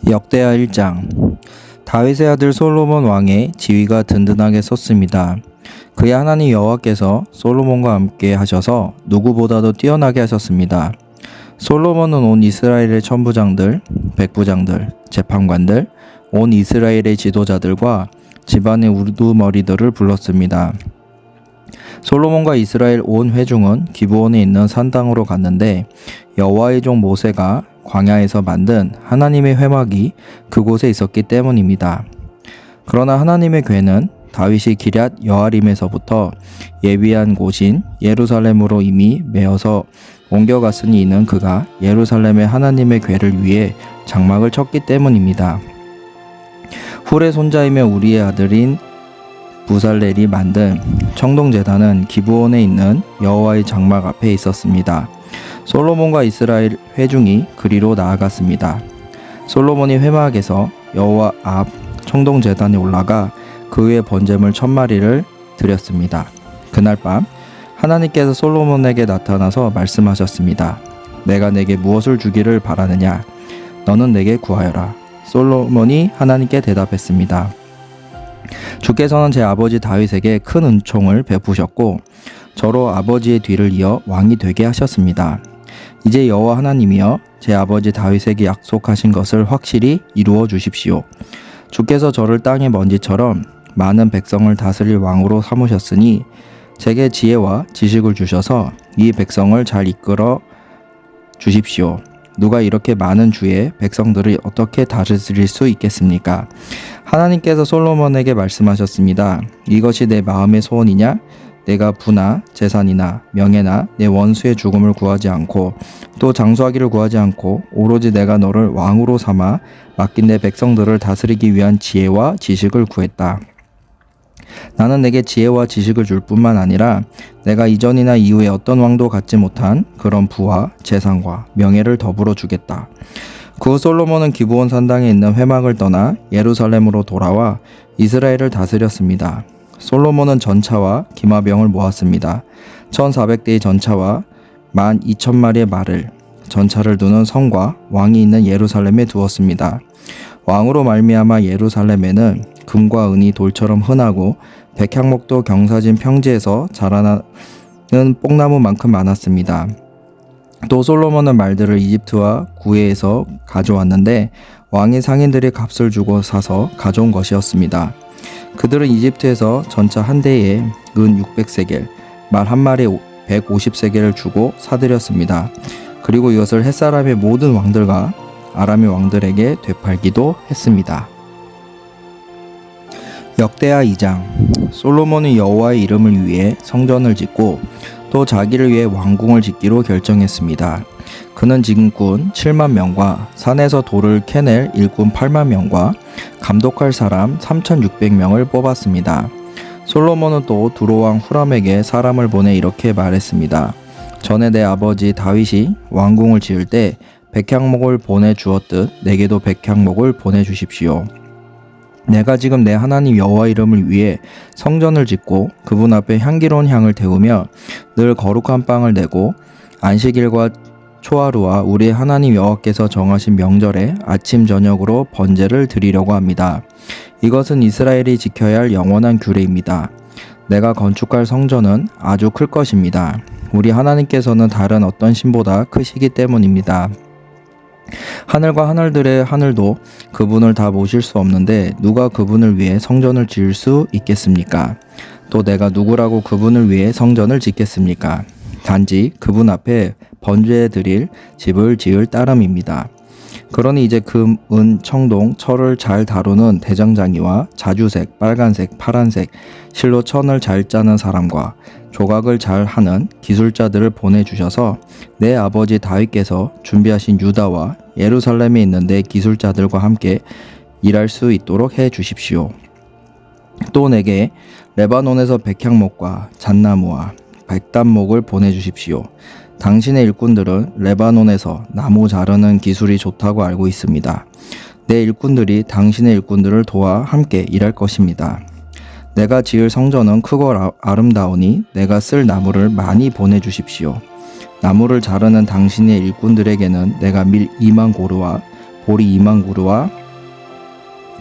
역대하 1장. 다윗의 아들 솔로몬 왕의 지위가 든든하게 섰습니다. 그의 하나님 여호와께서 솔로몬과 함께 하셔서 누구보다도 뛰어나게 하셨습니다. 솔로몬은 온 이스라엘의 천부장들, 백부장들, 재판관들, 온 이스라엘의 지도자들과 집안의 우두머리들을 불렀습니다. 솔로몬과 이스라엘 온 회중은 기브온에 있는 산당으로 갔는데 여호와의 종 모세가 광야에서 만든 하나님의 회막이 그곳에 있었기 때문입니다. 그러나 하나님의 궤는 다윗이 기럇 여아림에서부터 예비한 곳인 예루살렘으로 이미 메어서 옮겨갔으니 이는 그가 예루살렘의 하나님의 궤를 위해 장막을 쳤기 때문입니다. 훌의 손자이며 우리의 아들인 부살렐이 만든 청동제단은 기브온에 있는 여호와의 장막 앞에 있었습니다. 솔로몬과 이스라엘 회중이 그리로 나아갔습니다. 솔로몬이 회막에서 여호와 앞 청동제단에 올라가 그 위에 번제물 1000마리를 드렸습니다. 그날 밤 하나님께서 솔로몬에게 나타나서 말씀하셨습니다. 내가 내게 무엇을 주기를 바라느냐? 너는 내게 구하여라. 솔로몬이 하나님께 대답했습니다. 주께서는 제 아버지 다윗에게 큰 은총을 베푸셨고 저로 아버지의 뒤를 이어 왕이 되게 하셨습니다. 이제 여호와 하나님이여 제 아버지 다윗에게 약속하신 것을 확실히 이루어 주십시오. 주께서 저를 땅의 먼지처럼 많은 백성을 다스릴 왕으로 삼으셨으니 제게 지혜와 지식을 주셔서 이 백성을 잘 이끌어 주십시오. 누가 이렇게 많은 주의 백성들을 어떻게 다스릴 수 있겠습니까? 하나님께서 솔로몬에게 말씀하셨습니다. 이것이 내 마음의 소원이냐? 내가 부나 재산이나 명예나 내 원수의 죽음을 구하지 않고 또 장수하기를 구하지 않고 오로지 내가 너를 왕으로 삼아 맡긴 내 백성들을 다스리기 위한 지혜와 지식을 구했다. 나는 내게 지혜와 지식을 줄 뿐만 아니라 내가 이전이나 이후에 어떤 왕도 갖지 못한 그런 부와 재산과 명예를 더불어 주겠다. 그 후 솔로몬은 기브온 산당에 있는 회막을 떠나 예루살렘으로 돌아와 이스라엘을 다스렸습니다. 솔로몬은 전차와 기마병을 모았습니다. 1400대의 전차와 12,000마리의 말을 전차를 두는 성과 왕이 있는 예루살렘에 두었습니다. 왕으로 말미암아 예루살렘에는 금과 은이 돌처럼 흔하고 백향목도 경사진 평지에서 자라나는 뽕나무만큼 많았습니다. 또 솔로몬은 말들을 이집트와 구해에서 가져왔는데 왕의 상인들이 값을 주고 사서 가져온 것이었습니다. 그들은 이집트에서 전차 한 대에 은 600세겔, 말 한 마리에 150세겔을 주고 사들였습니다. 그리고 이것을 햇사람의 모든 왕들과 아람의 왕들에게 되팔기도 했습니다. 역대하 2장. 솔로몬은 여호와의 이름을 위해 성전을 짓고 또 자기를 위해 왕궁을 짓기로 결정했습니다. 그는 진군 7만 명과 산에서 돌을 캐낼 일꾼 8만 명과 감독할 사람 3,600명을 뽑았습니다. 솔로몬은 또 두로왕 후람에게 사람을 보내 이렇게 말했습니다. 전에 내 아버지 다윗이 왕궁을 지을 때 백향목을 보내주었듯 내게도 백향목을 보내주십시오. 내가 지금 내 하나님 여호와 이름을 위해 성전을 짓고 그분 앞에 향기로운 향을 태우며 늘 거룩한 빵을 내고 안식일과 초하루와 우리의 하나님 여호와께서 정하신 명절에 아침 저녁으로 번제를 드리려고 합니다. 이것은 이스라엘이 지켜야 할 영원한 규례입니다. 내가 건축할 성전은 아주 클 것입니다. 우리 하나님께서는 다른 어떤 신보다 크시기 때문입니다. 하늘과 하늘들의 하늘도 그분을 다 모실 수 없는데 누가 그분을 위해 성전을 지을 수 있겠습니까? 또 내가 누구라고 그분을 위해 성전을 짓겠습니까? 단지 그분 앞에 번제해 드릴 집을 지을 따름입니다. 그러니 이제 금, 은, 청동, 철을 잘 다루는 대장장이와 자주색, 빨간색, 파란색, 실로 천을 잘 짜는 사람과 조각을 잘 하는 기술자들을 보내주셔서 내 아버지 다윗께서 준비하신 유다와 예루살렘에 있는 내 기술자들과 함께 일할 수 있도록 해 주십시오. 또 내게 레바논에서 백향목과 잣나무와 백단목을 보내주십시오. 당신의 일꾼들은 레바논에서 나무 자르는 기술이 좋다고 알고 있습니다. 내 일꾼들이 당신의 일꾼들을 도와 함께 일할 것입니다. 내가 지을 성전은 크고 아름다우니 내가 쓸 나무를 많이 보내주십시오. 나무를 자르는 당신의 일꾼들에게는 내가 밀 2만 고루와 보리 2만 그루와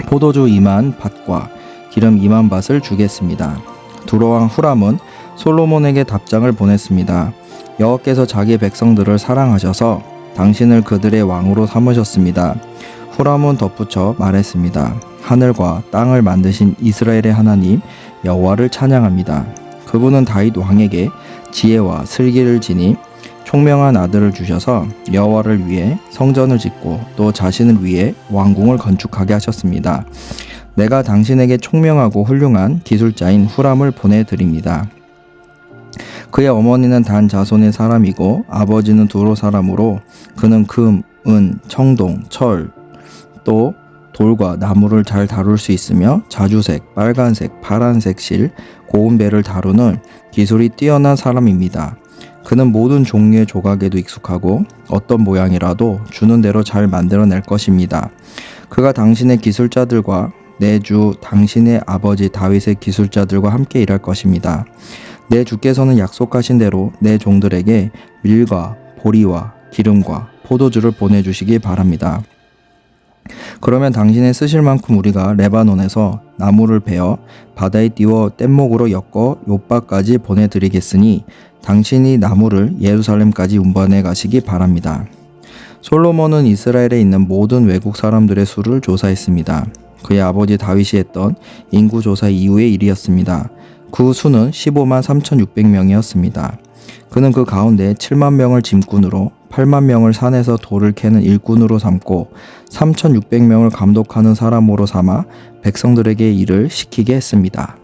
포도주 2만 밭과 기름 2만 밭을 주겠습니다. 두로왕 후람은 솔로몬에게 답장을 보냈습니다. 여호와께서 자기 백성들을 사랑하셔서 당신을 그들의 왕으로 삼으셨습니다. 후람은 덧붙여 말했습니다. 하늘과 땅을 만드신 이스라엘의 하나님 여호와를 찬양합니다. 그분은 다윗 왕에게 지혜와 슬기를 지니 총명한 아들을 주셔서 여호와를 위해 성전을 짓고 또 자신을 위해 왕궁을 건축하게 하셨습니다. 내가 당신에게 총명하고 훌륭한 기술자인 후람을 보내드립니다. 그의 어머니는 단 자손의 사람이고 아버지는 두로 사람으로 그는 금, 은, 청동, 철, 또 돌과 나무를 잘 다룰 수 있으며 자주색, 빨간색, 파란색 실, 고운 배를 다루는 기술이 뛰어난 사람입니다. 그는 모든 종류의 조각에도 익숙하고 어떤 모양이라도 주는 대로 잘 만들어낼 것입니다. 그가 당신의 기술자들과 내 주 당신의 아버지 다윗의 기술자들과 함께 일할 것입니다. 내 주께서는 약속하신 대로 내 종들에게 밀과 보리와 기름과 포도주를 보내주시기 바랍니다. 그러면 당신의 쓰실 만큼 우리가 레바논에서 나무를 베어 바다에 띄워 뗏목으로 엮어 욥바까지 보내드리겠으니 당신이 나무를 예루살렘까지 운반해 가시기 바랍니다. 솔로몬은 이스라엘에 있는 모든 외국 사람들의 수를 조사했습니다. 그의 아버지 다윗이 했던 인구 조사 이후의 일이었습니다. 그 수는 15만 3,600명이었습니다. 그는 그 가운데 7만 명을 짐꾼으로 8만 명을 산에서 돌을 캐는 일꾼으로 삼고 3,600명을 감독하는 사람으로 삼아 백성들에게 일을 시키게 했습니다.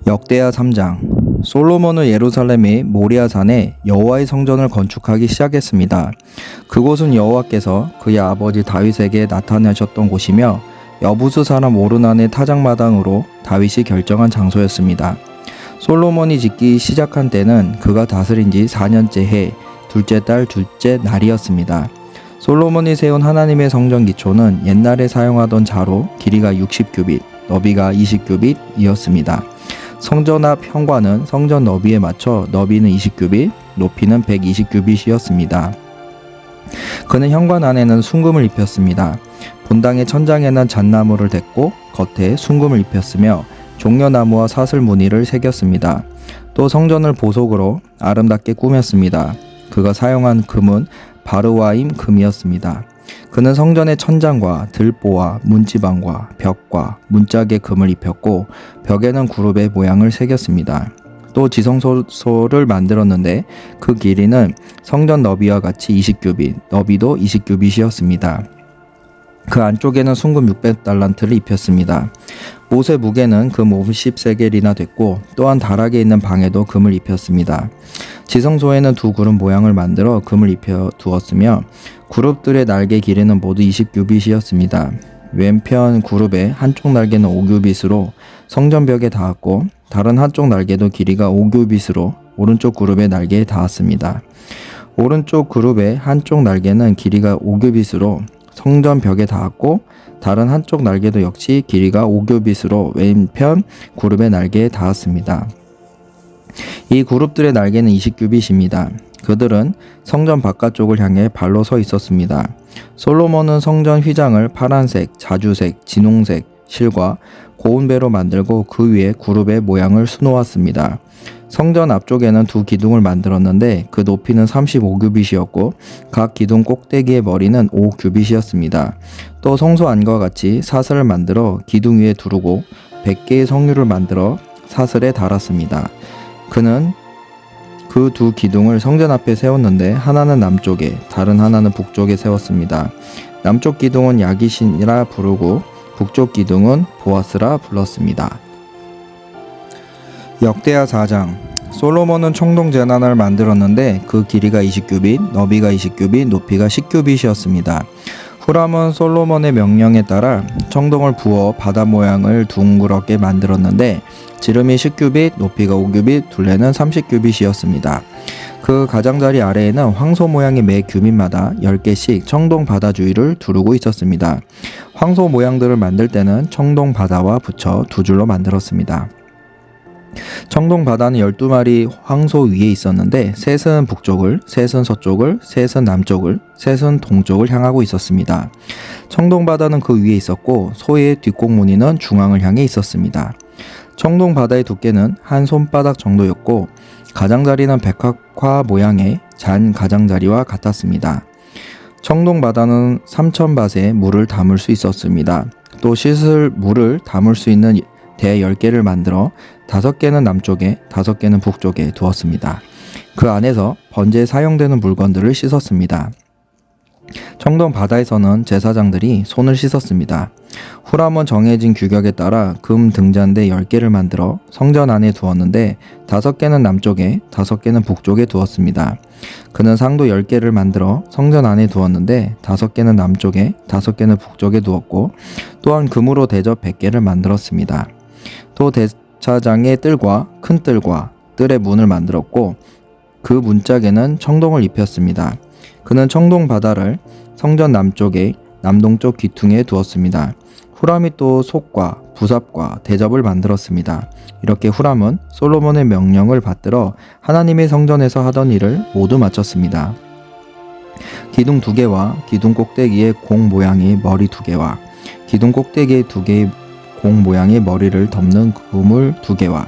역대하 3장 솔로몬은 예루살렘의 모리아산에 여호와의 성전을 건축하기 시작했습니다. 그곳은 여호와께서 그의 아버지 다윗에게 나타나셨던 곳이며 여부스 사람 오르난의 타작마당으로 다윗이 결정한 장소였습니다. 솔로몬이 짓기 시작한 때는 그가 다스린 지 4년째 해 둘째 달 둘째 날이었습니다. 솔로몬이 세운 하나님의 성전 기초는 옛날에 사용하던 자로 길이가 60규빗, 너비가 20규빗이었습니다. 성전 앞 현관은 성전 너비에 맞춰 너비는 20규빗, 높이는 120규빗이었습니다. 그는 현관 안에는 순금을 입혔습니다. 본당의 천장에는 잣나무를 댔고 겉에 순금을 입혔으며 종려나무와 사슬 무늬를 새겼습니다. 또 성전을 보석으로 아름답게 꾸몄습니다. 그가 사용한 금은 바르와임 금이었습니다. 그는 성전의 천장과 들보와 문지방과 벽과 문짝에 금을 입혔고 벽에는 구룹의 모양을 새겼습니다. 또 지성소를 만들었는데 그 길이는 성전 너비와 같이 20규빗, 너비도 20규빗이었습니다. 그 안쪽에는 순금 600달란트를 입혔습니다. 못의 무게는 금 50세겔이나 됐고 또한 다락에 있는 방에도 금을 입혔습니다. 지성소에는 두 그룹 모양을 만들어 금을 입혀 두었으며 그룹들의 날개 길이는 모두 20규빗이었습니다. 왼편 그룹의 한쪽 날개는 5규빗으로 성전벽에 닿았고 다른 한쪽 날개도 길이가 5규빗으로 오른쪽 그룹의 날개에 닿았습니다. 오른쪽 그룹의 한쪽 날개는 길이가 5규빗으로 성전 벽에 닿았고 다른 한쪽 날개도 역시 길이가 5규빗으로 왼편 그룹의 날개에 닿았습니다. 이 그룹들의 날개는 20규빗입니다. 그들은 성전 바깥쪽을 향해 발로 서 있었습니다. 솔로몬은 성전 휘장을 파란색, 자주색, 진홍색 실과 고운 배로 만들고 그 위에 그룹의 모양을 수놓았습니다. 성전 앞쪽에는 두 기둥을 만들었는데 그 높이는 35규빗이었고 각 기둥 꼭대기의 머리는 5규빗이었습니다. 또 성소 안과 같이 사슬을 만들어 기둥 위에 두르고 100개의 성류를 만들어 사슬에 달았습니다. 그는 그 두 기둥을 성전 앞에 세웠는데 하나는 남쪽에 다른 하나는 북쪽에 세웠습니다. 남쪽 기둥은 야기신이라 부르고 북쪽 기둥은 보아스라 불렀습니다. 역대하 4장 솔로몬은 청동 제단을 만들었는데 그 길이가 20규빗, 너비가 20규빗, 높이가 10규빗이었습니다. 후람은 솔로몬의 명령에 따라 청동을 부어 바다 모양을 둥그렇게 만들었는데 지름이 10규빗, 높이가 5규빗, 둘레는 30규빗이었습니다. 그 가장자리 아래에는 황소 모양의 매 규빗마다 10개씩 청동 바다 주위를 두르고 있었습니다. 황소 모양들을 만들 때는 청동 바다와 붙여 두 줄로 만들었습니다. 청동 바다는 12마리 황소 위에 있었는데 셋은 북쪽을, 셋은 서쪽을, 셋은 남쪽을, 셋은 동쪽을 향하고 있었습니다. 청동 바다는 그 위에 있었고 소의 뒷공무니는 중앙을 향해 있었습니다. 청동 바다의 두께는 한 손바닥 정도였고 가장자리는 백합화 모양의 잔 가장자리와 같았습니다. 청동 바다는 3,000밭의 물을 담을 수 있었습니다. 또 씻을 물을 담을 수 있는 대 10개를 만들어 5개는 남쪽에 5개는 북쪽에 두었습니다. 그 안에서 번제에 사용되는 물건들을 씻었습니다. 청동 바다에서는 제사장들이 손을 씻었습니다. 후람은 정해진 규격에 따라 금 등잔대 10개를 만들어 성전 안에 두었는데 5개는 남쪽에 5개는 북쪽에 두었습니다. 그는 상도 10개를 만들어 성전 안에 두었는데 5개는 남쪽에 5개는 북쪽에 두었고 또한 금으로 대접 100개를 만들었습니다. 또 대차장의 뜰과 큰 뜰과 뜰의 문을 만들었고 그 문짝에는 청동을 입혔습니다. 그는 청동 바다를 성전 남쪽의 남동쪽 귀퉁이에 두었습니다. 후람이 또 속과 부삽과 대접을 만들었습니다. 이렇게 후람은 솔로몬의 명령을 받들어 하나님의 성전에서 하던 일을 모두 마쳤습니다. 기둥 2개와 기둥 꼭대기에 공 모양의 머리 2개와 기둥 꼭대기에 2개의 공 모양의 머리를 덮는 그물 2개와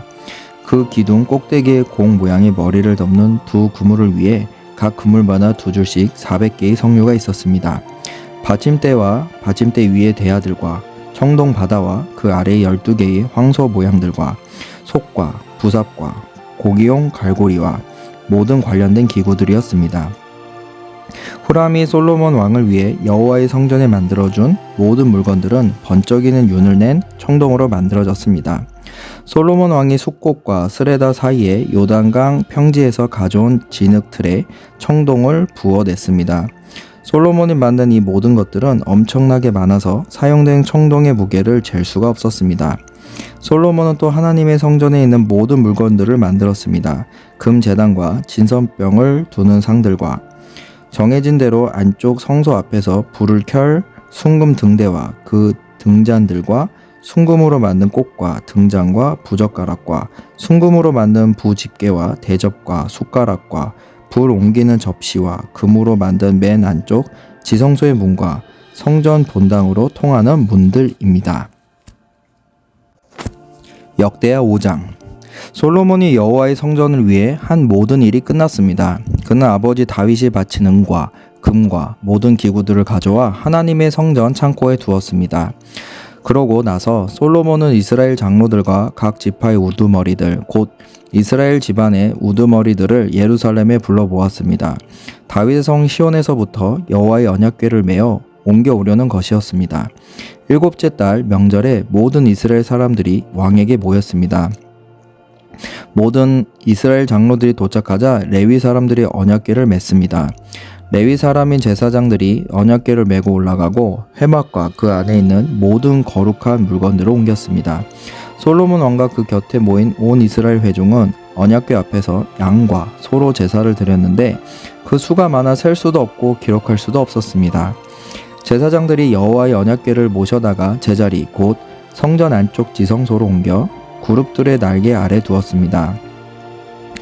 그 기둥 꼭대기에 공 모양의 머리를 덮는 두 그물을 위해 각 그물마다 2줄씩 400개의 석류가 있었습니다. 받침대와 받침대 위의 대야들과 청동 바다와 그 아래의 12개의 황소 모양들과 속과 부삽과 고기용 갈고리와 모든 관련된 기구들이었습니다. 후람이 솔로몬 왕을 위해 여호와의 성전에 만들어준 모든 물건들은 번쩍이는 윤을 낸 청동으로 만들어졌습니다. 솔로몬 왕이 숫꽃과 스레다 사이에 요단강 평지에서 가져온 진흙틀에 청동을 부어냈습니다. 솔로몬이 만든 이 모든 것들은 엄청나게 많아서 사용된 청동의 무게를 잴 수가 없었습니다. 솔로몬은 또 하나님의 성전에 있는 모든 물건들을 만들었습니다. 금 제단과 진선병을 두는 상들과 정해진 대로 안쪽 성소 앞에서 불을 켤 순금 등대와 그 등잔들과 순금으로 만든 꽃과 등잔과 부젓가락과 순금으로 만든 부집게와 대접과 숟가락과 불 옮기는 접시와 금으로 만든 맨 안쪽 지성소의 문과 성전 본당으로 통하는 문들입니다. 역대하 5장. 솔로몬이 여호와의 성전을 위해 한 모든 일이 끝났습니다. 그는 아버지 다윗이 바친 은과 금과 모든 기구들을 가져와 하나님의 성전 창고에 두었습니다. 그러고 나서 솔로몬은 이스라엘 장로들과 각 지파의 우두머리들 곧 이스라엘 집안의 우두머리들을 예루살렘에 불러 모았습니다. 다윗의 성 시온에서부터 여호와의 언약궤를 메어 옮겨오려는 것이었습니다. 7째 달 명절에 모든 이스라엘 사람들이 왕에게 모였습니다. 모든 이스라엘 장로들이 도착하자 레위 사람들이 언약궤를 맸습니다. 레위 사람인 제사장들이 언약궤를 메고 올라가고 회막과 그 안에 있는 모든 거룩한 물건들을 옮겼습니다. 솔로몬 왕과 그 곁에 모인 온 이스라엘 회중은 언약궤 앞에서 양과 소로 제사를 드렸는데 그 수가 많아 셀 수도 없고 기록할 수도 없었습니다. 제사장들이 여호와의 언약궤를 모셔다가 제자리 곧 성전 안쪽 지성소로 옮겨 그룹들의 날개 아래 두었습니다.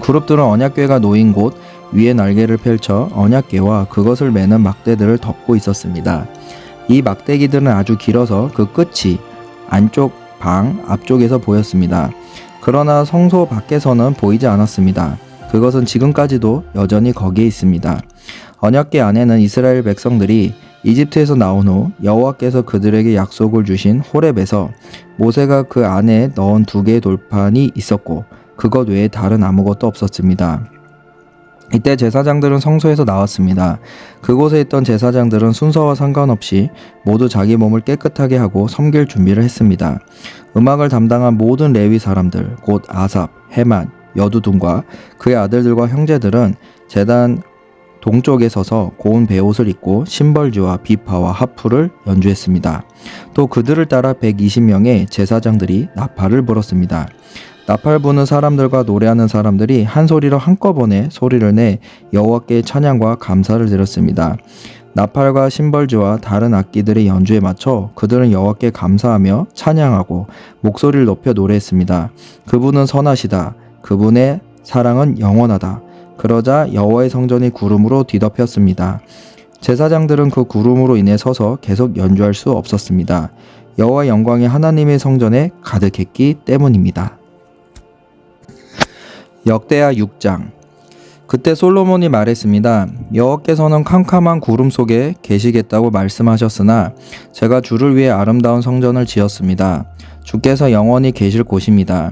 그룹들은 언약궤가 놓인 곳 위에 날개를 펼쳐 언약궤와 그것을 매는 막대들을 덮고 있었습니다. 이 막대기들은 아주 길어서 그 끝이 안쪽 방 앞쪽에서 보였습니다. 그러나 성소 밖에서는 보이지 않았습니다. 그것은 지금까지도 여전히 거기에 있습니다. 언약궤 안에는 이스라엘 백성들이 이집트에서 나온 후 여호와께서 그들에게 약속을 주신 호렙에서 모세가 그 안에 넣은 2개의 돌판이 있었고 그것 외에 다른 아무것도 없었습니다. 이때 제사장들은 성소에서 나왔습니다. 그곳에 있던 제사장들은 순서와 상관없이 모두 자기 몸을 깨끗하게 하고 섬길 준비를 했습니다. 음악을 담당한 모든 레위 사람들 곧 아삽, 헤만, 여두둔과 그의 아들들과 형제들은 제단 동쪽에 서서 고운 베옷을 입고 심벌지와 비파와 하프를 연주했습니다. 또 그들을 따라 120명의 제사장들이 나팔을 불었습니다. 나팔 부는 사람들과 노래하는 사람들이 한 소리로 한꺼번에 소리를 내 여호와께 찬양과 감사를 드렸습니다. 나팔과 심벌지와 다른 악기들의 연주에 맞춰 그들은 여호와께 감사하며 찬양하고 목소리를 높여 노래했습니다. 그분은 선하시다. 그분의 사랑은 영원하다. 그러자 여호와의 성전이 구름으로 뒤덮였습니다. 제사장들은 그 구름으로 인해 서서 계속 연주할 수 없었습니다. 여호와의 영광이 하나님의 성전에 가득했기 때문입니다. 역대하 6장. 그때 솔로몬이 말했습니다. 여호와께서는 캄캄한 구름 속에 계시겠다고 말씀하셨으나 제가 주를 위해 아름다운 성전을 지었습니다. 주께서 영원히 계실 곳입니다.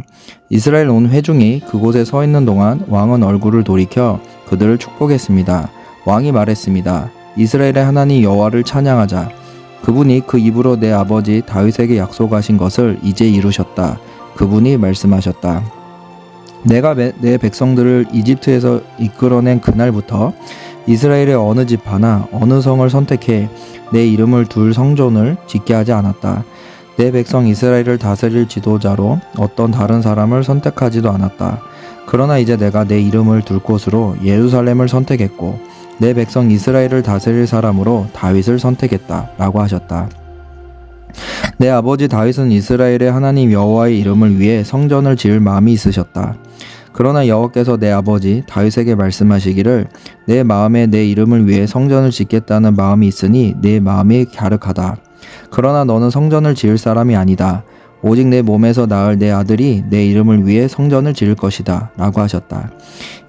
이스라엘 온 회중이 그곳에 서 있는 동안 왕은 얼굴을 돌이켜 그들을 축복했습니다. 왕이 말했습니다. 이스라엘의 하나님 여호와를 찬양하자. 그분이 그 입으로 내 아버지 다윗에게 약속하신 것을 이제 이루셨다. 그분이 말씀하셨다. 내가 내 백성들을 이집트에서 이끌어낸 그날부터 이스라엘의 어느 집 하나 어느 성을 선택해 내 이름을 둘 성전을 짓게 하지 않았다. 내 백성 이스라엘을 다스릴 지도자로 어떤 다른 사람을 선택하지도 않았다. 그러나 이제 내가 내 이름을 둘 곳으로 예루살렘을 선택했고 내 백성 이스라엘을 다스릴 사람으로 다윗을 선택했다 라고 하셨다. 내 아버지 다윗은 이스라엘의 하나님 여호와의 이름을 위해 성전을 지을 마음이 있으셨다. 그러나 여호와께서 내 아버지 다윗에게 말씀하시기를 내 마음에 내 이름을 위해 성전을 짓겠다는 마음이 있으니 내 마음이 갸륵하다. 그러나 너는 성전을 지을 사람이 아니다. 오직 내 몸에서 낳을 내 아들이 내 이름을 위해 성전을 지을 것이다 라고 하셨다.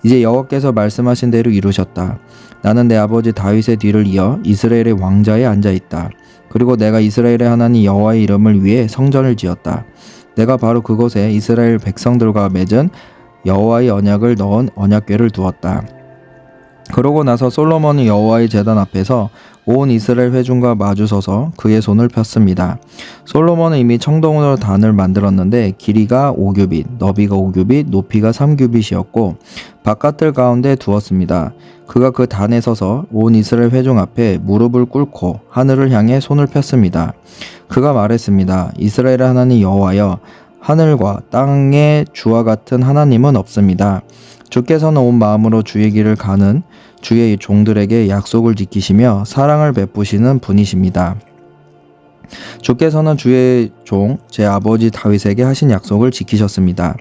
이제 여호와께서 말씀하신 대로 이루셨다. 나는 내 아버지 다윗의 뒤를 이어 이스라엘의 왕자에 앉아있다. 그리고 내가 이스라엘의 하나님 여호와의 이름을 위해 성전을 지었다. 내가 바로 그곳에 이스라엘 백성들과 맺은 여호와의 언약을 넣은 언약궤를 두었다. 그러고 나서 솔로몬이 여호와의 제단 앞에서 온 이스라엘 회중과 마주서서 그의 손을 폈습니다. 솔로몬은 이미 청동으로 단을 만들었는데 길이가 5규빗, 너비가 5규빗, 높이가 3규빗이었고 바깥들 가운데 두었습니다. 그가 그 단에 서서 온 이스라엘 회중 앞에 무릎을 꿇고 하늘을 향해 손을 폈습니다. 그가 말했습니다. 이스라엘의 하나님 여호와여, 하늘과 땅의 주와 같은 하나님은 없습니다. 주께서는 온 마음으로 주의 길을 가는 주의 종들에게 약속을 지키시며 사랑을 베푸시는 분이십니다. 주께서는 주의 종 제 아버지 다윗에게 하신 약속을 지키셨습니다.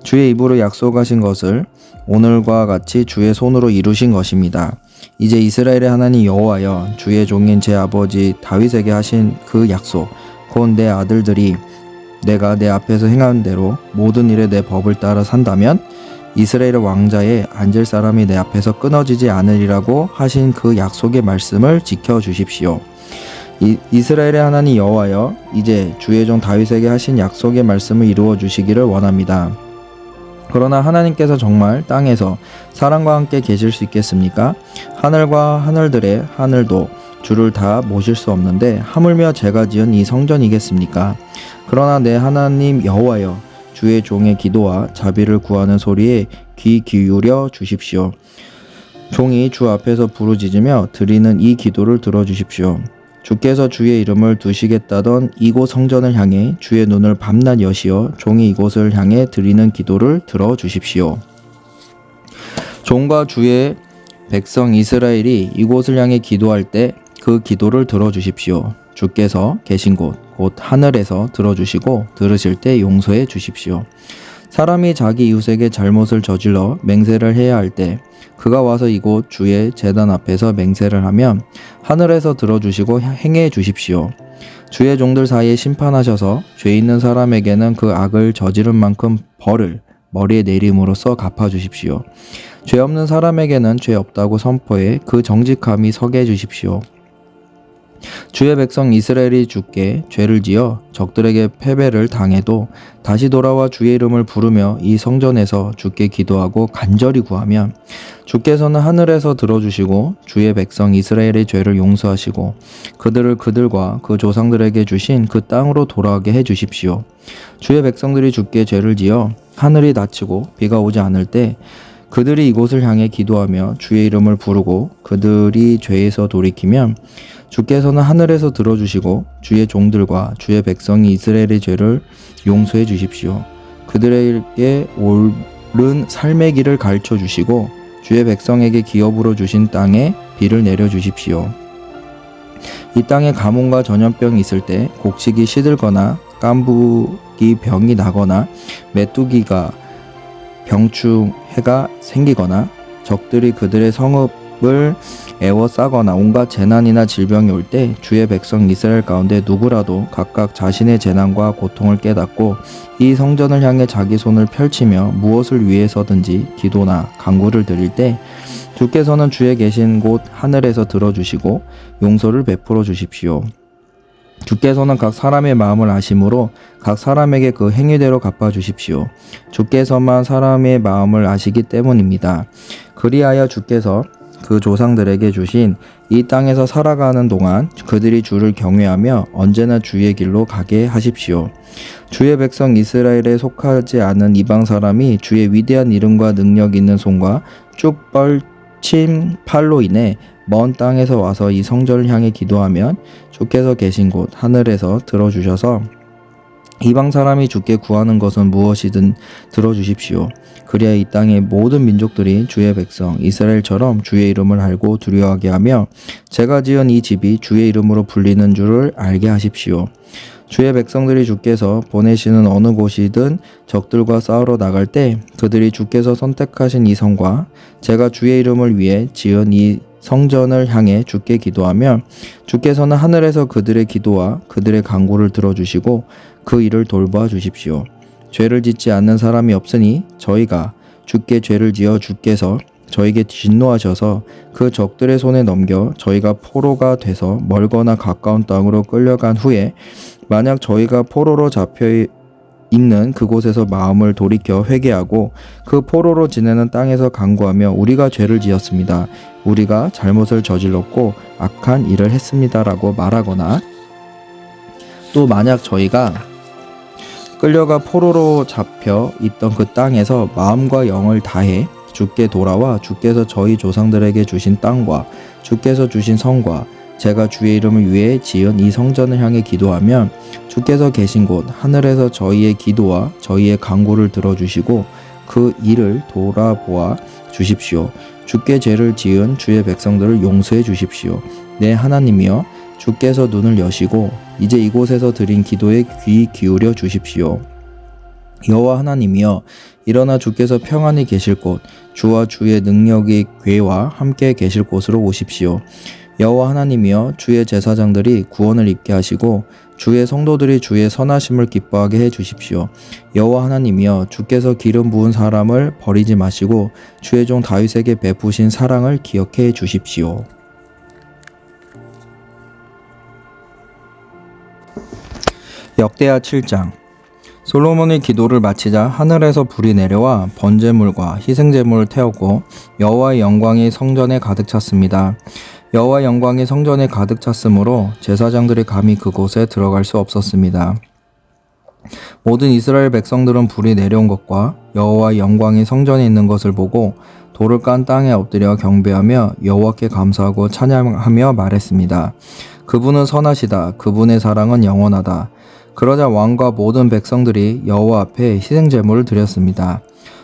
주의 입으로 약속하신 것을 오늘과 같이 주의 손으로 이루신 것입니다. 이제 이스라엘의 하나님 여호와여, 주의 종인 제 아버지 다윗에게 하신 그 약속, 곧 내 아들들이 내가 내 앞에서 행한 대로 모든 일에 내 법을 따라 산다면 이스라엘의 왕자에 앉을 사람이 내 앞에서 끊어지지 않으리라고 하신 그 약속의 말씀을 지켜주십시오. 이스라엘의 하나님 여호와여, 이제 주의 종 다윗에게 하신 약속의 말씀을 이루어 주시기를 원합니다. 그러나 하나님께서 정말 땅에서 사람과 함께 계실 수 있겠습니까? 하늘과 하늘들의 하늘도 주를 다 모실 수 없는데 하물며 제가 지은 이 성전이겠습니까? 그러나 내 하나님 여호와여, 주의 종의 기도와 자비를 구하는 소리에 귀 기울여 주십시오. 종이 주 앞에서 부르짖으며 드리는 이 기도를 들어주십시오. 주께서 주의 이름을 두시겠다던 이곳 성전을 향해 주의 눈을 밤낮 여시어 종이 이곳을 향해 드리는 기도를 들어주십시오. 종과 주의 백성 이스라엘이 이곳을 향해 기도할 때 그 기도를 들어주십시오. 주께서 계신 곳, 곧 하늘에서 들어주시고 들으실 때 용서해 주십시오. 사람이 자기 이웃에게 잘못을 저질러 맹세를 해야 할 때 그가 와서 이곳 주의 제단 앞에서 맹세를 하면 하늘에서 들어주시고 행해 주십시오. 주의 종들 사이에 심판하셔서 죄 있는 사람에게는 그 악을 저지른 만큼 벌을 머리에 내림으로써 갚아주십시오. 죄 없는 사람에게는 죄 없다고 선포해 그 정직함이 서게 해주십시오. 주의 백성 이스라엘이 주께 죄를 지어 적들에게 패배를 당해도 다시 돌아와 주의 이름을 부르며 이 성전에서 주께 기도하고 간절히 구하면 주께서는 하늘에서 들어주시고 주의 백성 이스라엘의 죄를 용서하시고 그들을 그들과 그 조상들에게 주신 그 땅으로 돌아가게 해주십시오. 주의 백성들이 주께 죄를 지어 하늘이 닫히고 비가 오지 않을 때 그들이 이곳을 향해 기도하며 주의 이름을 부르고 그들이 죄에서 돌이키면 주께서는 하늘에서 들어주시고 주의 종들과 주의 백성이 이스라엘의 죄를 용서해 주십시오. 그들에게 옳은 삶의 길을 가르쳐 주시고 주의 백성에게 기업으로 주신 땅에 비를 내려 주십시오. 이 땅에 가뭄과 전염병이 있을 때 곡식이 시들거나 깐부기 병이 나거나 메뚜기가 병충해가 생기거나 적들이 그들의 성읍을 애워싸거나 온갖 재난이나 질병이 올 때 주의 백성 이스라엘 가운데 누구라도 각각 자신의 재난과 고통을 깨닫고 이 성전을 향해 자기 손을 펼치며 무엇을 위해서든지 기도나 간구를 드릴 때 주께서는 주의 계신 곳 하늘에서 들어주시고 용서를 베풀어 주십시오. 주께서는 각 사람의 마음을 아심으로 각 사람에게 그 행위대로 갚아주십시오. 주께서만 사람의 마음을 아시기 때문입니다. 그리하여 주께서 그 조상들에게 주신 이 땅에서 살아가는 동안 그들이 주를 경외하며 언제나 주의 길로 가게 하십시오. 주의 백성 이스라엘에 속하지 않은 이방 사람이 주의 위대한 이름과 능력 있는 손과 쭉 뻗친 팔로 인해 먼 땅에서 와서 이 성전을 향해 기도하면 주께서 계신 곳 하늘에서 들어주셔서 이방 사람이 주께 구하는 것은 무엇이든 들어주십시오. 그리하여 이 땅의 모든 민족들이 주의 백성 이스라엘처럼 주의 이름을 알고 두려워하게 하며 제가 지은 이 집이 주의 이름으로 불리는 줄을 알게 하십시오. 주의 백성들이 주께서 보내시는 어느 곳이든 적들과 싸우러 나갈 때 그들이 주께서 선택하신 이 성과 제가 주의 이름을 위해 지은 이 성전을 향해 주께 기도하며 주께서는 하늘에서 그들의 기도와 그들의 간구를 들어주시고 그 일을 돌봐 주십시오. 죄를 짓지 않는 사람이 없으니 저희가 주께 죄를 지어 주께서 저에게 진노하셔서 그 적들의 손에 넘겨 저희가 포로가 돼서 멀거나 가까운 땅으로 끌려간 후에 만약 저희가 포로로 잡혀 있는 그곳에서 마음을 돌이켜 회개하고 그 포로로 지내는 땅에서 간구하며 우리가 죄를 지었습니다. 우리가 잘못을 저질렀고 악한 일을 했습니다라고 말하거나 또 만약 저희가 끌려가 포로로 잡혀 있던 그 땅에서 마음과 영을 다해 주께 돌아와 주께서 저희 조상들에게 주신 땅과 주께서 주신 성과 제가 주의 이름을 위해 지은 이 성전을 향해 기도하면 주께서 계신 곳 하늘에서 저희의 기도와 저희의 간구를 들어주시고 그 일을 돌아보아 주십시오. 주께 죄를 지은 주의 백성들을 용서해 주십시오. 내 하나님이여 주께서 눈을 여시고 이제 이곳에서 드린 기도에 귀 기울여 주십시오. 여호와 하나님이여 일어나 주께서 평안히 계실 곳 주와 주의 능력의 궤와 함께 계실 곳으로 오십시오. 여호와 하나님이여 주의 제사장들이 구원을 입게 하시고 주의 성도들이 주의 선하심을 기뻐하게 해 주십시오. 여호와 하나님이여 주께서 기름 부은 사람을 버리지 마시고 주의 종 다윗에게 베푸신 사랑을 기억해 주십시오. 역대하 7장. 솔로몬의 기도를 마치자 하늘에서 불이 내려와 번제물과 희생제물을 태웠고 여호와의 영광이 성전에 가득 찼습니다. 여호와의 영광이 성전에 가득 찼으므로 제사장들이 감히 그곳에 들어갈 수 없었습니다. 모든 이스라엘 백성들은 불이 내려온 것과 여호와의 영광이 성전에 있는 것을 보고 돌을 깐 땅에 엎드려 경배하며 여호와께 감사하고 찬양하며 말했습니다. 그분은 선하시다. 그분의 사랑은 영원하다. 그러자 왕과 모든 백성들이 여호와 앞에 희생제물을 드렸습니다.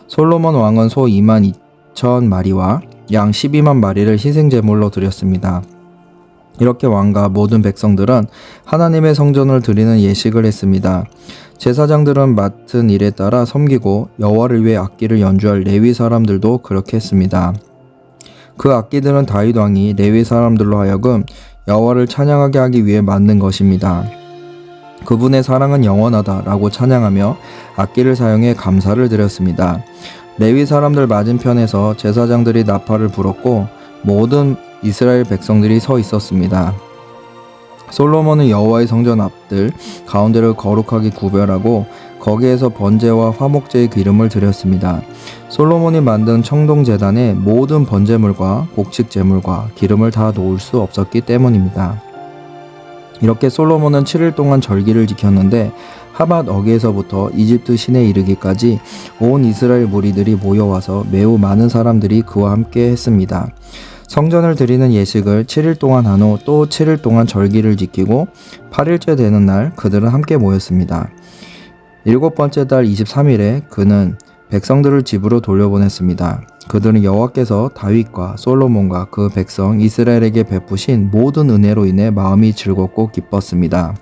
솔로몬 왕은 소 22,000마리와 양 12만 마리를 희생제물로 드렸습니다. 이렇게 왕과 모든 백성들은 하나님의 성전을 드리는 예식을 했습니다. 제사장들은 맡은 일에 따라 섬기고 여호와를 위해 악기를 연주할 레위 사람들도 그렇게 했습니다. 그 악기들은 다윗 왕이 레위 사람들로 하여금 여호와를 찬양하게 하기 위해 만든 것입니다. 그분의 사랑은 영원하다 라고 찬양하며 악기를 사용해 감사를 드렸습니다. 레위 사람들 맞은편에서 제사장들이 나팔을 불었고 모든 이스라엘 백성들이 서 있었습니다. 솔로몬은 여호와의 성전 앞들 가운데를 거룩하게 구별하고 거기에서 번제와 화목제의 기름을 드렸습니다. 솔로몬이 만든 청동제단에 모든 번제물과 곡식제물과 기름을 다 놓을 수 없었기 때문입니다. 이렇게 솔로몬은 7일 동안 절기를 지켰는데 하맛 어귀에서부터 이집트 시내에 이르기까지 온 이스라엘 무리들이 모여와서 매우 많은 사람들이 그와 함께 했습니다. 성전을 드리는 예식을 7일 동안 한 후 또 7일 동안 절기를 지키고 8일째 되는 날 그들은 함께 모였습니다. 7번째 달 23일에 그는 백성들을 집으로 돌려보냈습니다. 그들은 여호와께서 다윗과 솔로몬과 그 백성 이스라엘에게 베푸신 모든 은혜로 인해 마음이 즐겁고 기뻤습니다.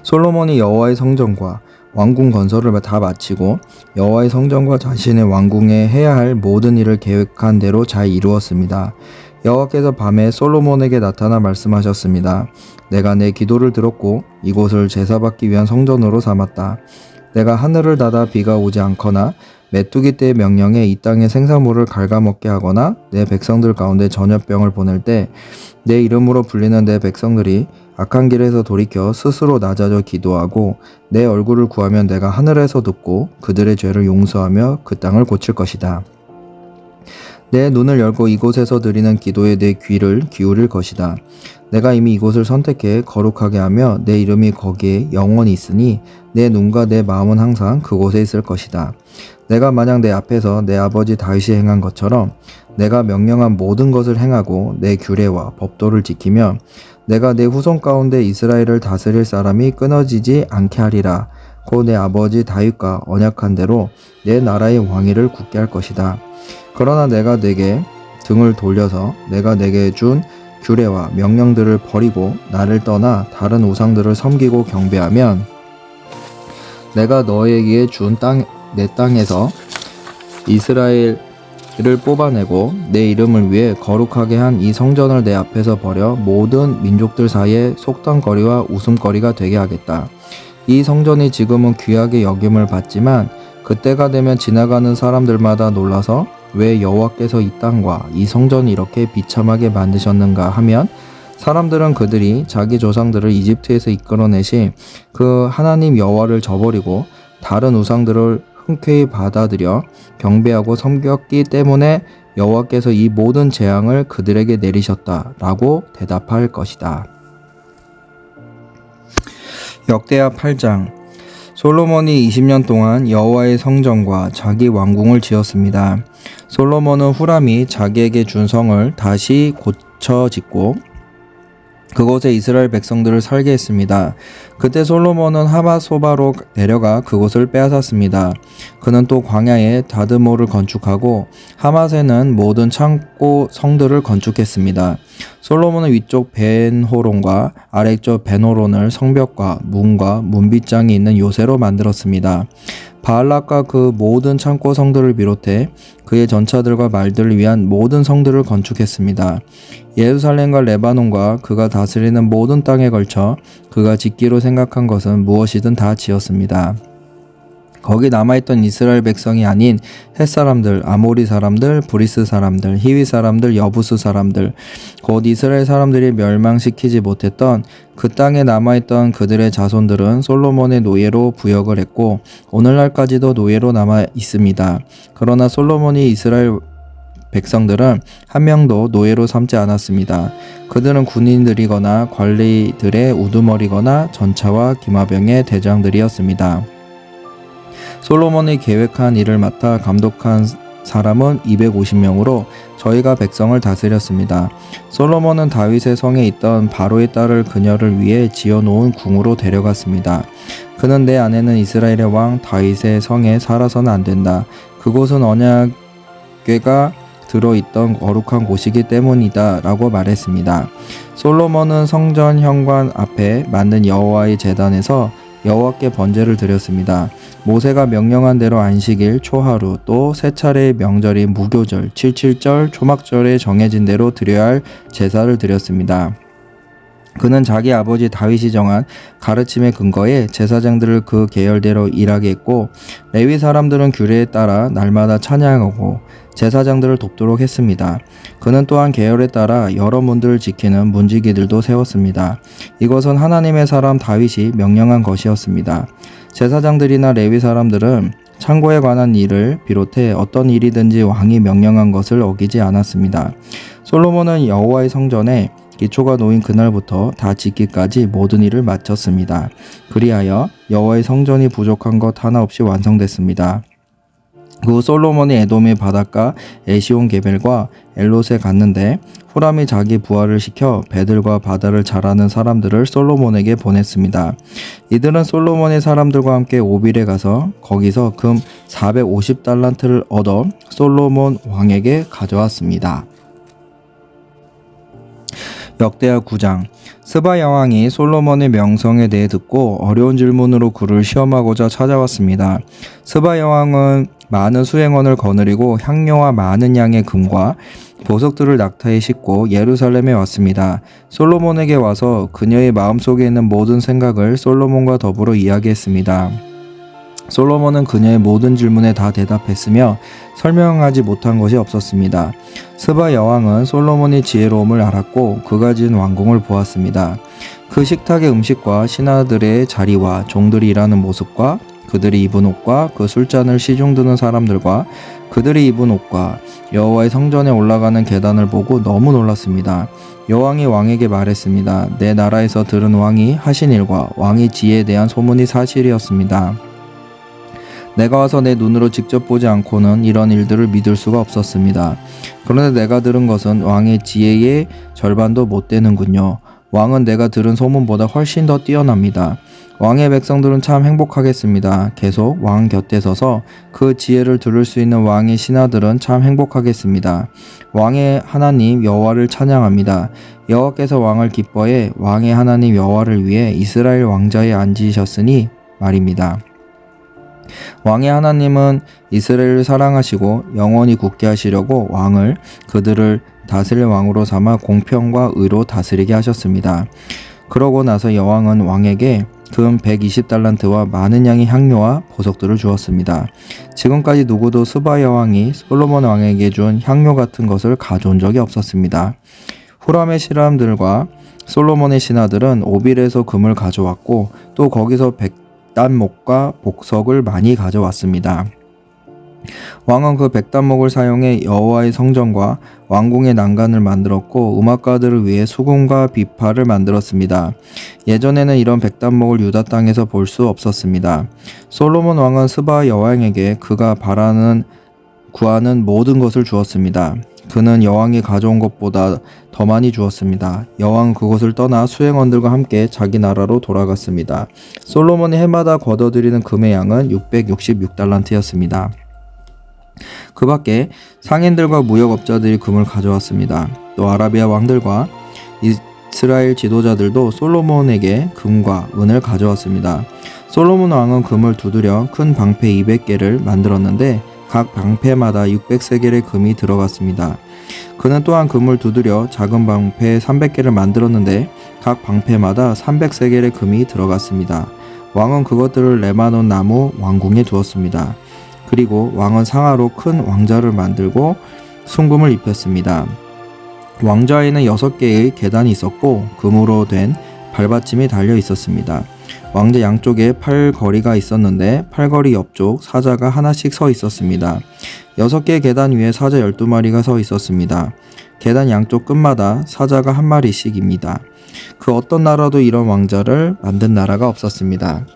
솔로몬이 여호와의 성전과 왕궁 건설을 다 마치고 여호와의 성전과 자신의 왕궁에 해야 할 모든 일을 계획한 대로 잘 이루었습니다. 여호와께서 밤에 솔로몬에게 나타나 말씀하셨습니다. 내가 내 기도를 들었고 이곳을 제사받기 위한 성전으로 삼았다. 내가 하늘을 닫아 비가 오지 않거나 메뚜기 떼의 명령에 이 땅의 생산물을 갉아먹게 하거나 내 백성들 가운데 전염병을 보낼 때 내 이름으로 불리는 내 백성들이 악한 길에서 돌이켜 스스로 낮아져 기도하고 내 얼굴을 구하면 내가 하늘에서 듣고 그들의 죄를 용서하며 그 땅을 고칠 것이다. 내 눈을 열고 이곳에서 드리는 기도에 내 귀를 기울일 것이다. 내가 이미 이곳을 선택해 거룩하게 하며 내 이름이 거기에 영원히 있으니 내 눈과 내 마음은 항상 그곳에 있을 것이다. 내가 만약 내 앞에서 내 아버지 다윗이 행한 것처럼 내가 명령한 모든 것을 행하고 내 규례와 법도를 지키며 내가 내 후손 가운데 이스라엘을 다스릴 사람이 끊어지지 않게 하리라. 곧 내 아버지 다윗과 언약한 대로 내 나라의 왕위를 굳게 할 것이다. 그러나 내가 내게 등을 돌려서 내가 내게 준 규례와 명령들을 버리고 나를 떠나 다른 우상들을 섬기고 경배하면 내가 너에게 준 내 땅에서 이스라엘을 뽑아내고 내 이름을 위해 거룩하게 한 이 성전을 내 앞에서 버려 모든 민족들 사이에 속담거리와 웃음거리가 되게 하겠다. 이 성전이 지금은 귀하게 여김을 받지만 그때가 되면 지나가는 사람들마다 놀라서 왜 여호와께서 이 땅과 이 성전을 이렇게 비참하게 만드셨는가 하면 사람들은 그들이 자기 조상들을 이집트에서 이끌어내신 그 하나님 여호와를 저버리고 다른 우상들을 흔쾌히 받아들여 경배하고 섬겼기 때문에 여호와께서 이 모든 재앙을 그들에게 내리셨다라고 대답할 것이다. 역대하 8장. 솔로몬이 20년 동안 여호와의 성전과 자기 왕궁을 지었습니다. 솔로몬은 후람이 자기에게 준 성을 다시 고쳐 짓고 그곳에 이스라엘 백성들을 살게 했습니다. 그때 솔로몬은 하마소바로 내려가 그곳을 빼앗았습니다. 그는 또 광야에 다드모를 건축하고 하맛에는 모든 창고 성들을 건축했습니다. 솔로몬은 위쪽 벤호론과 아래쪽 벤호론을 성벽과 문과 문빗장이 있는 요새로 만들었습니다. 바알락과 그 모든 창고 성들을 비롯해 그의 전차들과 말들을 위한 모든 성들을 건축했습니다. 예루살렘과 레바논과 그가 다스리는 모든 땅에 걸쳐 그가 짓기로 생각한 것은 무엇이든 다 지었습니다. 거기 남아있던 이스라엘 백성이 아닌 헷 사람들, 아모리 사람들, 브리스 사람들, 히위 사람들, 여부스 사람들, 곧 이스라엘 사람들이 멸망시키지 못했던 그 땅에 남아있던 그들의 자손들은 솔로몬의 노예로 부역을 했고 오늘날까지도 노예로 남아 있습니다. 그러나 솔로몬이 이스라엘 백성들은 한 명도 노예로 삼지 않았습니다. 그들은 군인들이거나 관리들의 우두머리거나 전차와 기마병의 대장들이었습니다. 솔로몬이 계획한 일을 맡아 감독한 사람은 250명으로 저희가 백성을 다스렸습니다. 솔로몬은 다윗의 성에 있던 바로의 딸을 그녀를 위해 지어놓은 궁으로 데려갔습니다. 그는 내 아내는 이스라엘의 왕 다윗의 성에 살아서는 안 된다. 그곳은 언약궤가 들어있던 거룩한 곳이기 때문이다 라고 말했습니다. 솔로몬은 성전 현관 앞에 만든 여호와의 제단에서 여호와께 번제를 드렸습니다. 모세가 명령한 대로 안식일, 초하루, 또 세 차례의 명절인 무교절, 칠칠절, 초막절에 정해진 대로 드려야 할 제사를 드렸습니다. 그는 자기 아버지 다윗이 정한 가르침에 근거해 제사장들을 그 계열대로 일하게 했고 레위 사람들은 규례에 따라 날마다 찬양하고 제사장들을 돕도록 했습니다. 그는 또한 계열에 따라 여러 문들을 지키는 문지기들도 세웠습니다. 이것은 하나님의 사람 다윗이 명령한 것이었습니다. 제사장들이나 레위 사람들은 창고에 관한 일을 비롯해 어떤 일이든지 왕이 명령한 것을 어기지 않았습니다. 솔로몬은 여호와의 성전에 기초가 놓인 그날부터 다 짓기까지 모든 일을 마쳤습니다. 그리하여 여호와의 성전이 부족한 것 하나 없이 완성됐습니다. 그 후 솔로몬이 에돔의 바닷가 에시온 게벨과 엘롯에 갔는데 후람이 자기 부하를 시켜 배들과 바다를 잘 아는 사람들을 솔로몬에게 보냈습니다. 이들은 솔로몬의 사람들과 함께 오빌에 가서 거기서 금 450달란트를 얻어 솔로몬 왕에게 가져왔습니다. 역대하 9장. 스바 여왕이 솔로몬의 명성에 대해 듣고 어려운 질문으로 그를 시험하고자 찾아왔습니다. 스바 여왕은 많은 수행원을 거느리고 향료와 많은 양의 금과 보석들을 낙타에 싣고 예루살렘에 왔습니다. 솔로몬에게 와서 그녀의 마음속에 있는 모든 생각을 솔로몬과 더불어 이야기했습니다. 솔로몬은 그녀의 모든 질문에 다 대답했으며 설명하지 못한 것이 없었습니다. 스바 여왕은 솔로몬의 지혜로움을 알았고 그가 지은 왕궁을 보았습니다. 그 식탁의 음식과 신하들의 자리와 종들이 일하는 모습과 그들이 입은 옷과 그 술잔을 시중드는 사람들과 그들이 입은 옷과 여호와의 성전에 올라가는 계단을 보고 너무 놀랐습니다. 여왕이 왕에게 말했습니다. 내 나라에서 들은 왕이 하신 일과 왕의 지혜에 대한 소문이 사실이었습니다. 내가 와서 내 눈으로 직접 보지 않고는 이런 일들을 믿을 수가 없었습니다. 그런데 내가 들은 것은 왕의 지혜의 절반도 못 되는군요. 왕은 내가 들은 소문보다 훨씬 더 뛰어납니다. 왕의 백성들은 참 행복하겠습니다. 계속 왕 곁에 서서 그 지혜를 들을 수 있는 왕의 신하들은 참 행복하겠습니다. 왕의 하나님 여호와를 찬양합니다. 여호와께서 왕을 기뻐해 왕의 하나님 여호와를 위해 이스라엘 왕자에 앉으셨으니 말입니다. 왕의 하나님은 이스라엘을 사랑하시고 영원히 굳게 하시려고 왕을 그들을 다스릴 왕으로 삼아 공평과 의로 다스리게 하셨습니다. 그러고 나서 여왕은 왕에게 금 120달란트와 많은 양의 향료와 보석들을 주었습니다. 지금까지 누구도 스바 여왕이 솔로몬 왕에게 준 향료 같은 것을 가져온 적이 없었습니다. 후람의 사람들과 솔로몬의 신하들은 오빌에서 금을 가져왔고 또 거기서 백단목과 복석을 많이 가져왔습니다. 왕은 그 백단목을 사용해 여호와의 성전과 왕궁의 난간을 만들었고 음악가들을 위해 수금과 비파를 만들었습니다. 예전에는 이런 백단목을 유다 땅에서 볼 수 없었습니다. 솔로몬 왕은 스바 여왕에게 그가 구하는 모든 것을 주었습니다. 그는 여왕이 가져온 것보다 더 많이 주었습니다. 여왕은 그곳을 떠나 수행원들과 함께 자기 나라로 돌아갔습니다. 솔로몬이 해마다 거둬들이는 금의 양은 666달란트였습니다. 그 밖에 상인들과 무역업자들이 금을 가져왔습니다. 또 아라비아 왕들과 이스라엘 지도자들도 솔로몬에게 금과 은을 가져왔습니다. 솔로몬 왕은 금을 두드려 큰 방패 200개를 만들었는데 각 방패마다 600세겔의 금이 들어갔습니다. 그는 또한 금을 두드려 작은 방패 300개를 만들었는데 각 방패마다 300세겔의 금이 들어갔습니다. 왕은 그것들을 레바논 나무 왕궁에 두었습니다. 그리고 왕은 상하로 큰 왕자를 만들고 순금을 입혔습니다. 왕좌에는 6개의 계단이 있었고 금으로 된 발받침이 달려 있었습니다. 왕자 양쪽에 팔걸이가 있었는데 팔걸이 옆쪽 사자가 하나씩 서 있었습니다. 6개의 계단 위에 사자 12마리가 서 있었습니다. 계단 양쪽 끝마다 사자가 한 마리씩입니다. 그 어떤 나라도 이런 왕자를 만든 나라가 없었습니다.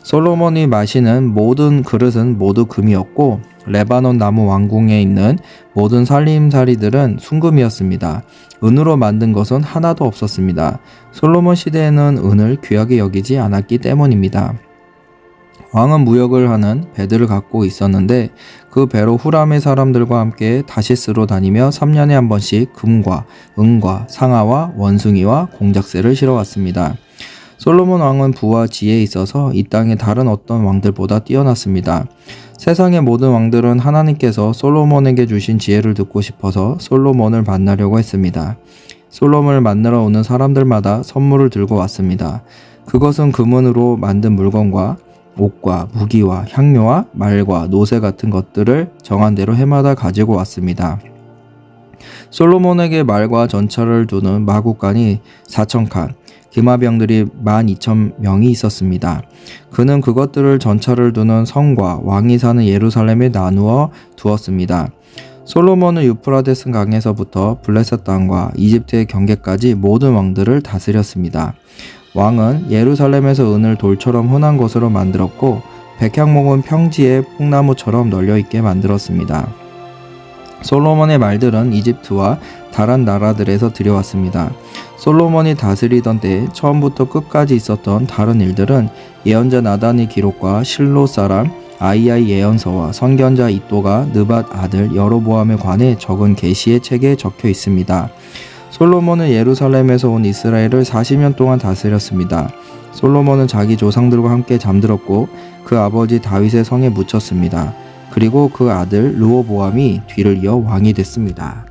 솔로몬이 마시는 모든 그릇은 모두 금이었고 레바논 나무 왕궁에 있는 모든 살림살이들은 순금이었습니다. 은으로 만든 것은 하나도 없었습니다. 솔로몬 시대에는 은을 귀하게 여기지 않았기 때문입니다. 왕은 무역을 하는 배들을 갖고 있었는데 그 배로 후람의 사람들과 함께 다시스로 다니며 3년에 한 번씩 금과 은과 상아와 원숭이와 공작새를 실어왔습니다. 솔로몬 왕은 부와 지혜에 있어서 이 땅의 다른 어떤 왕들보다 뛰어났습니다. 세상의 모든 왕들은 하나님께서 솔로몬에게 주신 지혜를 듣고 싶어서 솔로몬을 만나려고 했습니다. 솔로몬을 만나러 오는 사람들마다 선물을 들고 왔습니다. 그것은 금은으로 만든 물건과 옷과 무기와 향료와 말과 노새 같은 것들을 정한 대로 해마다 가지고 왔습니다. 솔로몬에게 말과 전차를 두는 마국간이 4,000칸, 기마병들이 12,000명이 있었습니다. 그는 그것들을 전차를 두는 성과 왕이 사는 예루살렘에 나누어 두었습니다. 솔로몬은 유프라데스 강에서부터 블레셋 땅과 이집트의 경계까지 모든 왕들을 다스렸습니다. 왕은 예루살렘에서 은을 돌처럼 흔한 것으로 만들었고 백향목은 평지에 뽕나무처럼 널려있게 만들었습니다. 솔로몬의 말들은 이집트와 다른 나라들에서 들여왔습니다. 솔로몬이 다스리던 때 처음부터 끝까지 있었던 다른 일들은 예언자 나단의 기록과 실로 사람 아이야의 예언서와 선견자 이또가 느밧 아들 여로보암에 관해 적은 계시의 책에 적혀 있습니다. 솔로몬은 예루살렘에서 온 이스라엘을 40년 동안 다스렸습니다. 솔로몬은 자기 조상들과 함께 잠들었고 그 아버지 다윗의 성에 묻혔습니다. 그리고 그 아들 르호보암이 뒤를 이어 왕이 됐습니다.